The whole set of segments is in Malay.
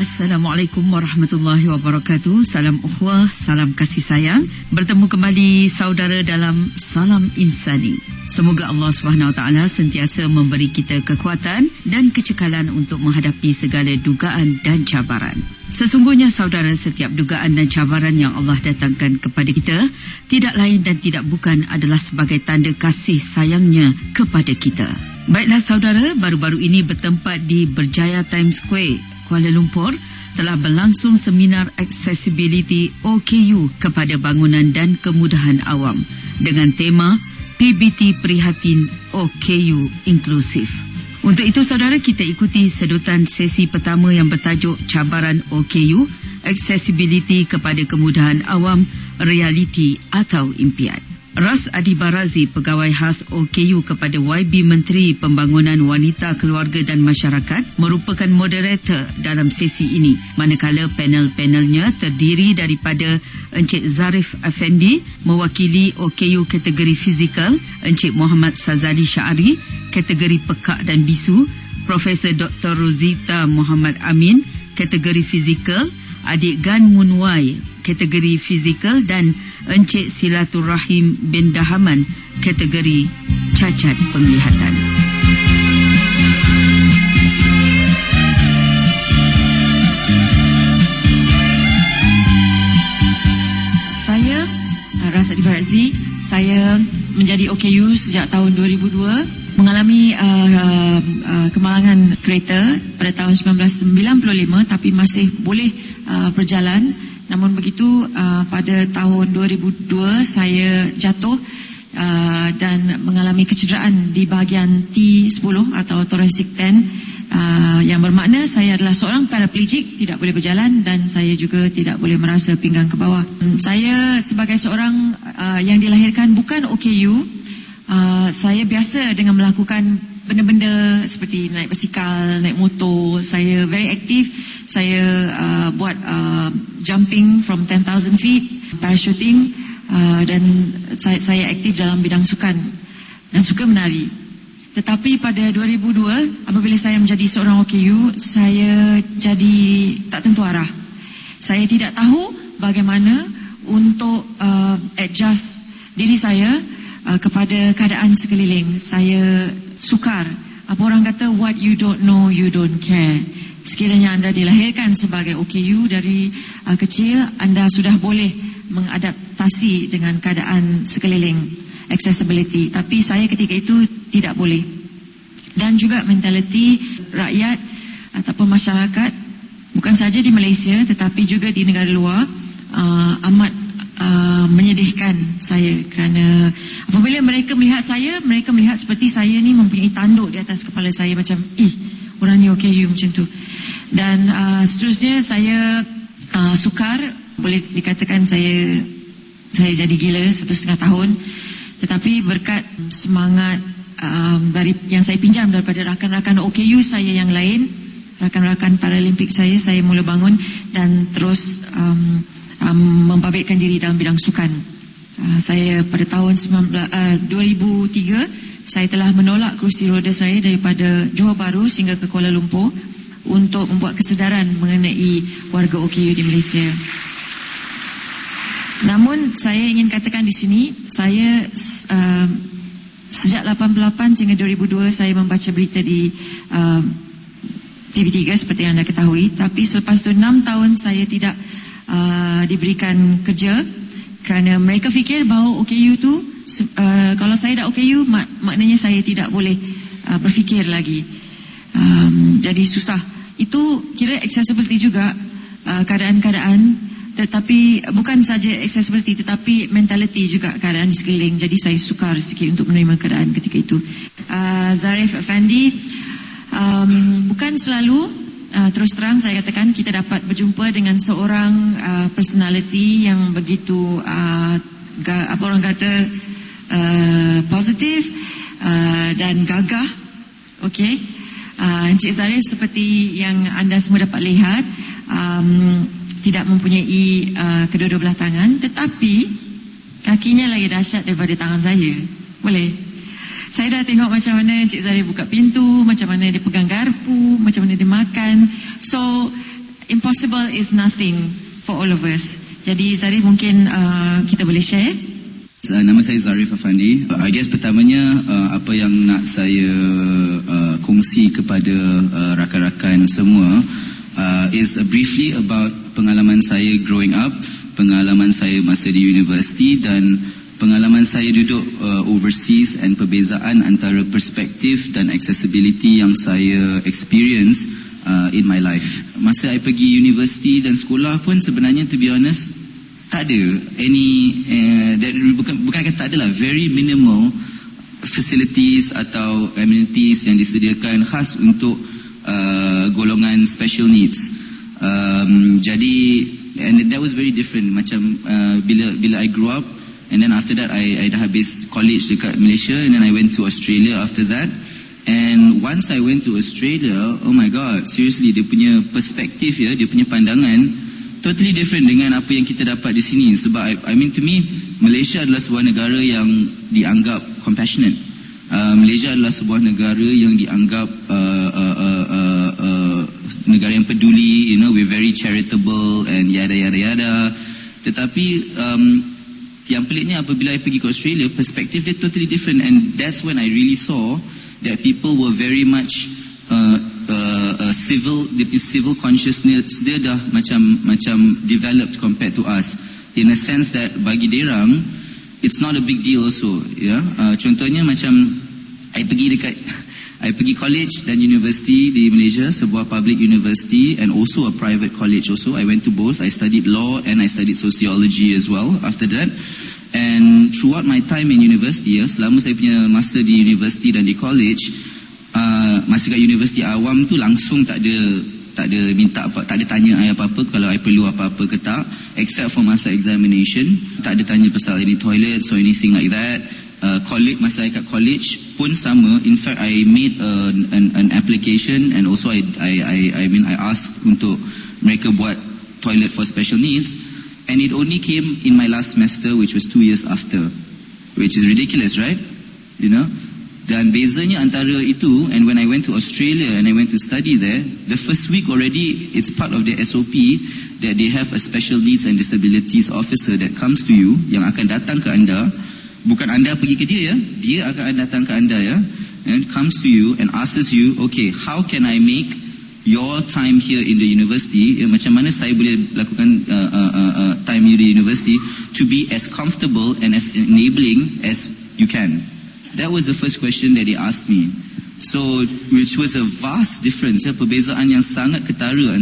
Assalamualaikum warahmatullahi wabarakatuh. Salam ukhuwah, salam kasih sayang. Bertemu kembali saudara dalam Salam Insani. Semoga Allah SWT sentiasa memberi kita kekuatan dan kecekalan untuk menghadapi segala dugaan dan cabaran. Sesungguhnya saudara, setiap dugaan dan cabaran yang Allah datangkan kepada kita tidak lain dan tidak bukan adalah sebagai tanda kasih sayangnya kepada kita. Baiklah saudara, baru-baru ini bertempat di Berjaya Times Square, Kuala Lumpur, telah berlangsung seminar Accessibility OKU kepada bangunan dan kemudahan awam dengan tema PBT Prihatin OKU Inklusif. Untuk itu saudara, kita ikuti sedutan sesi pertama yang bertajuk Cabaran OKU, Accessibility kepada kemudahan awam, realiti atau impian. Ras Adi Barazi, Pegawai Khas OKU kepada YB Menteri Pembangunan Wanita, Keluarga dan Masyarakat, merupakan moderator dalam sesi ini, manakala panel-panelnya terdiri daripada Encik Zarif Effendi mewakili OKU kategori fizikal, Encik Muhammad Sazali Syari kategori pekak dan bisu, Profesor Dr. Rosita Muhammad Amin kategori fizikal, Adik Gan Munwai kategori fizikal dan Encik Silatul Rahim bin Dahaman kategori cacat penglihatan. Saya Ras Adi Barazi. Saya menjadi OKU sejak tahun 2002, mengalami kemalangan kereta pada tahun 1995 tapi masih boleh berjalan. Namun begitu, pada tahun 2002 saya jatuh dan mengalami kecederaan di bahagian T10 atau thoracic 10, yang bermakna saya adalah seorang paraplegik, tidak boleh berjalan, dan saya juga tidak boleh merasa pinggang ke bawah. Saya sebagai seorang yang dilahirkan bukan OKU, saya biasa dengan melakukan benda-benda seperti naik basikal, naik motor. Saya very aktif. Saya buat jumping from 10,000 feet, parachuting, dan saya aktif dalam bidang sukan dan suka menari. Tetapi pada 2002, apabila saya menjadi seorang OKU, saya jadi tak tentu arah. Saya tidak tahu bagaimana untuk adjust diri saya kepada keadaan sekeliling. Saya sukar. Apa orang kata, what you don't know, you don't care. Sekiranya anda dilahirkan sebagai OKU dari kecil, anda sudah boleh mengadaptasi dengan keadaan sekeliling, accessibility. Tapi saya ketika itu tidak boleh. Dan juga mentaliti rakyat ataupun masyarakat, bukan saja di Malaysia tetapi juga di negara luar, amat menyedihkan saya, kerana apabila mereka melihat saya, mereka melihat seperti saya ni mempunyai tanduk di atas kepala saya, macam orang ni OKU macam tu. Dan seterusnya saya sukar, boleh dikatakan saya jadi gila 1.5 tahun. Tetapi berkat semangat dari yang saya pinjam daripada rakan-rakan OKU saya yang lain, rakan-rakan Paralimpik saya mula bangun dan terus membabitkan diri dalam bidang sukan. Saya pada tahun 2003 saya telah menolak kerusi roda saya daripada Johor Bahru sehingga ke Kuala Lumpur untuk membuat kesedaran mengenai warga OKU di Malaysia. Namun saya ingin katakan di sini, saya sejak 88 sehingga 2002 saya membaca berita di TV3 seperti yang anda ketahui. Tapi selepas itu 6 tahun saya tidak diberikan kerja kerana mereka fikir bahawa OKU tu kalau saya dah OKU maknanya saya tidak boleh berfikir lagi. Jadi susah. Itu kira accessibility juga, keadaan-keadaan, tetapi bukan saja accessibility tetapi mentality juga, keadaan di sekeliling. Jadi saya sukar sikit untuk menerima keadaan ketika itu. Zarif Effendi, bukan selalu, terus terang saya katakan, kita dapat berjumpa dengan seorang personality yang begitu apa orang kata positif dan gagah. Okey. Encik Zarif seperti yang anda semua dapat lihat, tidak mempunyai kedua-dua belah tangan, tetapi kakinya lagi dahsyat daripada tangan saya. Boleh? Saya dah tengok macam mana Encik Zarif buka pintu, macam mana dia pegang garpu, macam mana dia makan. So impossible is nothing for all of us. Jadi Zarif mungkin kita boleh share. Nama saya Zarif Afandi. I guess pertamanya apa yang nak saya kongsi kepada rakan-rakan semua is briefly about pengalaman saya growing up, pengalaman saya masa di universiti dan pengalaman saya duduk overseas and perbezaan antara perspektif dan accessibility yang saya experience in my life. Masa I pergi universiti dan sekolah pun sebenarnya, to be honest, tak ada any bukan kata tak ada lah, very minimal facilities atau amenities yang disediakan khas untuk golongan special needs. Jadi and that was very different. Macam bila I grew up, and then after that I dah habis college dekat Malaysia, and then I went to Australia after that. And once I went to Australia, oh my god, seriously, dia punya perspektif ya, dia punya pandangan totally different dengan apa yang kita dapat di sini. Sebab I mean, to me, Malaysia adalah sebuah negara yang dianggap compassionate. Malaysia adalah sebuah negara yang dianggap negara yang peduli, you know, we're very charitable and yada yada yada. Tetapi yang peliknya apabila I pergi ke Australia, perspektif dia totally different, and that's when I really saw that people were very much civil consciousness dia dah macam developed compared to us, in a sense that bagi derang it's not a big deal also, ya. Contohnya macam I pergi college dan university di Malaysia, sebuah public university and also a private college also. I went to both. I studied law and I studied sociology as well after that. And throughout my time in university, selama saya punya masa di university dan di college, masa kat universiti awam tu langsung tak ada minta apa, tak ada tanya I apa-apa kalau I perlu apa-apa ke tak, except for masa examination. Tak ada tanya pasal any toilets or anything like that. College, masa I kat college pun sama. In fact, I made an application, and also I asked untuk mereka buat toilet for special needs, and it only came in my last semester, which was 2 years after, which is ridiculous, right? You know. Dan bezanya antara itu, and when I went to Australia and I went to study there, the first week already it's part of the SOP that they have a special needs and disabilities officer that comes to you, yang akan datang ke anda, bukan anda pergi ke dia ya, dia akan datang ke anda ya, and comes to you and asks you, okay, how can I make your time here in the university, macam mana saya boleh lakukan time here di university to be as comfortable and as enabling as you can. That was the first question that they asked me. So, which was a vast difference, ya, perbezaan yang sangat ketara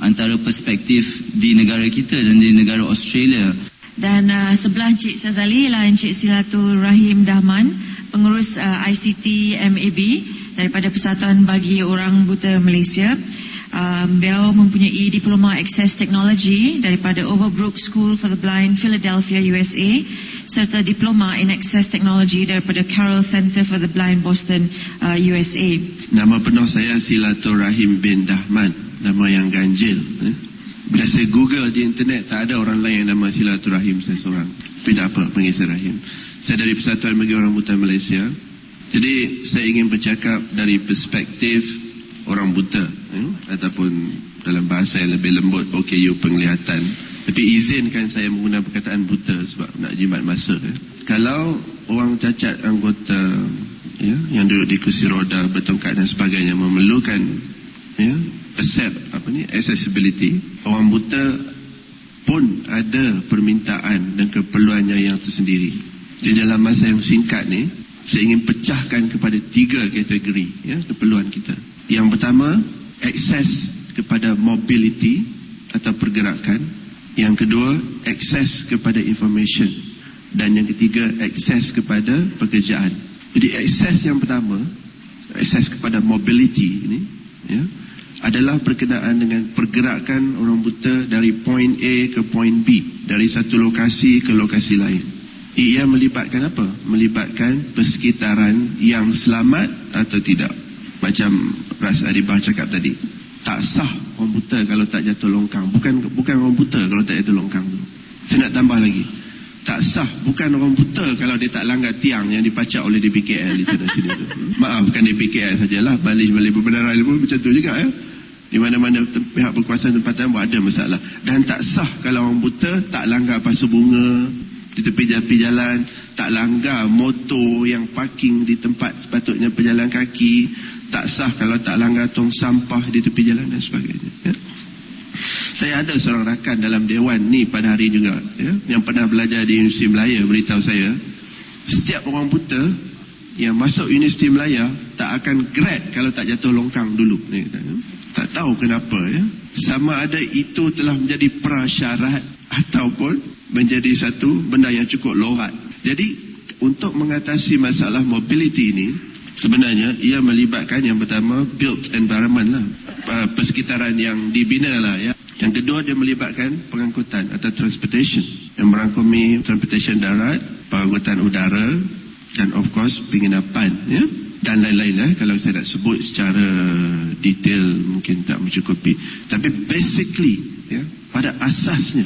antara perspektif di negara kita dan di negara Australia. Dan sebelah Encik Sazali ialah Encik Silatul Rahim Dahman, pengurus ICT MAB daripada Persatuan Bagi Orang Buta Malaysia. Beliau mempunyai Diploma Access Technology daripada Overbrook School for the Blind, Philadelphia, USA, serta Diploma in Access Technology daripada Carroll Center for the Blind, Boston, USA. Nama penuh saya Silatul Rahim bin Dahman, nama yang ganjil. Bila saya Google di internet, tak ada orang lain yang nama Silatul Rahim, saya seorang. Tapi tak apa, panggil saya Rahim. Saya dari Persatuan Bagi Orang Buta Malaysia. Jadi saya ingin bercakap dari perspektif orang buta, ataupun dalam bahasa yang lebih lembut, OKU penglihatan. Tapi izinkan saya menggunakan perkataan buta sebab nak jimat masa. Kalau orang cacat anggota, ya, yang duduk di kursi roda, bertongkat dan sebagainya memerlukan, ya, accessibility, orang buta pun ada permintaan dan keperluannya yang tersendiri. Di dalam masa yang singkat ni, saya ingin pecahkan kepada 3 kategori, ya, keperluan kita. Yang pertama, akses kepada mobility atau pergerakan. Yang kedua, akses kepada information. Dan yang ketiga, akses kepada pekerjaan. Jadi akses yang pertama, akses kepada mobility ini, ya, adalah berkenaan dengan pergerakan orang buta dari point A ke point B, dari satu lokasi ke lokasi lain. Ia melibatkan apa? Melibatkan persekitaran yang selamat atau tidak. Macam Ras Adibah cakap tadi, tak sah orang buta kalau tak jatuh longkang. Bukan orang buta kalau tak jatuh longkang tu. Saya nak tambah lagi, tak sah bukan orang buta kalau dia tak langgar tiang yang dipacak oleh DPKL di sana sini tu. Maaf, bukan DPKL sajalah, Balij Balai Perbenaran pun macam tu juga, ya. Di mana-mana pihak berkuasa tempatan buat ada masalah. Dan tak sah kalau orang buta tak langgar pasu bunga di tepi jalan, tak langgar motor yang parking di tempat sepatutnya pejalan kaki, tak sah kalau tak langgar tong sampah di tepi jalan dan sebagainya. Ya. Saya ada seorang rakan dalam dewan ni pada hari juga, ya, yang pernah belajar di Universiti Melaya beritahu saya, setiap orang buta yang masuk Universiti Melaya tak akan grad kalau tak jatuh longkang dulu. Ni, tak tahu kenapa, ya. Sama ada itu telah menjadi prasyarat ataupun menjadi satu benda yang cukup lorat. Jadi untuk mengatasi masalah mobility ini, sebenarnya ia melibatkan yang pertama built environment lah, persekitaran yang dibina lah, ya. Yang kedua dia melibatkan pengangkutan atau transportation yang merangkumi transportation darat, pengangkutan udara dan of course penginapan, ya, dan lain-lain. Kalau saya nak sebut secara detail mungkin tak mencukupi, tapi basically, ya, pada asasnya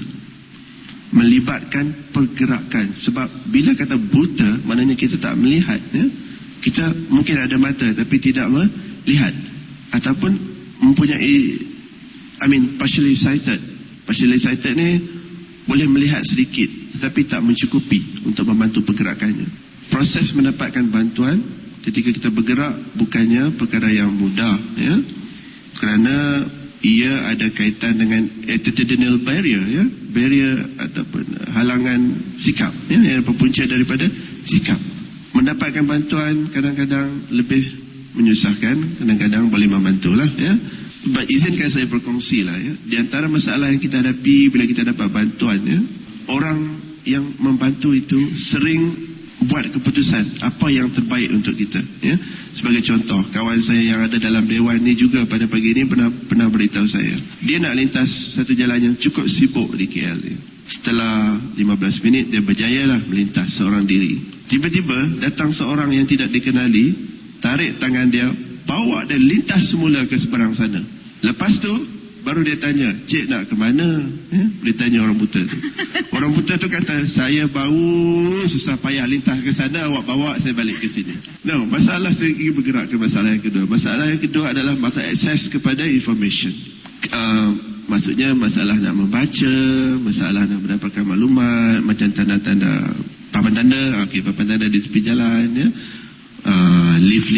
melibatkan pergerakan. Sebab bila kata buta, maknanya kita tak melihat, ya. Kita mungkin ada mata tapi tidak melihat, ataupun mempunyai partially sighted. Partially sighted ni boleh melihat sedikit tetapi tak mencukupi untuk membantu pergerakannya. Proses mendapatkan bantuan ketika kita bergerak bukannya perkara yang mudah, ya, kerana ia ada kaitan dengan attitudinal barrier, ya, barrier ataupun halangan sikap, ya, yang berpunca daripada sikap. Mendapatkan bantuan kadang-kadang lebih menyusahkan, kadang-kadang boleh membantulah, ya. Izinkan saya berkongsi lah, ya. Di antara masalah yang kita hadapi bila kita dapat bantuan, ya, orang yang membantu itu sering buat keputusan apa yang terbaik untuk kita, ya. Sebagai contoh, kawan saya yang ada dalam dewan ni juga pada pagi ini pernah beritahu saya, dia nak lintas satu jalan yang cukup sibuk di KL ni. Setelah 15 minit dia berjaya lah melintas seorang diri. Tiba-tiba datang seorang yang tidak dikenali, tarik tangan dia, bawa dia lintas semula ke seberang sana. Lepas tu baru dia tanya, "Cik nak ke mana?" Dia tanya orang buta tu. Orang buta tu kata, "Saya baru susah payah lintas ke sana, awak bawa saya balik ke sini." No, masalah saya ingin bergerak ke masalah yang kedua. Masalah yang kedua adalah masalah akses kepada information. Maksudnya masalah nak membaca, masalah nak mendapatkan maklumat, macam tanda-tanda, papan tanda, papan tanda di tepi jalan, ya. Leaf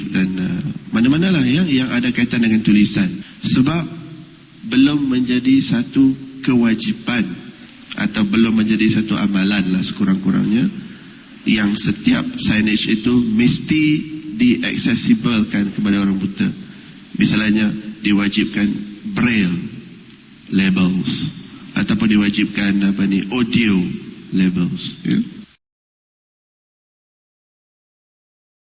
dan mana-mana lah, ya, yang ada kaitan dengan tulisan. Sebab belum menjadi satu kewajipan atau belum menjadi satu amalan lah sekurang-kurangnya yang setiap signage itu mesti diaksesibelkan kepada orang buta. Misalnya diwajibkan braille labels ataupun diwajibkan audio labels, ya.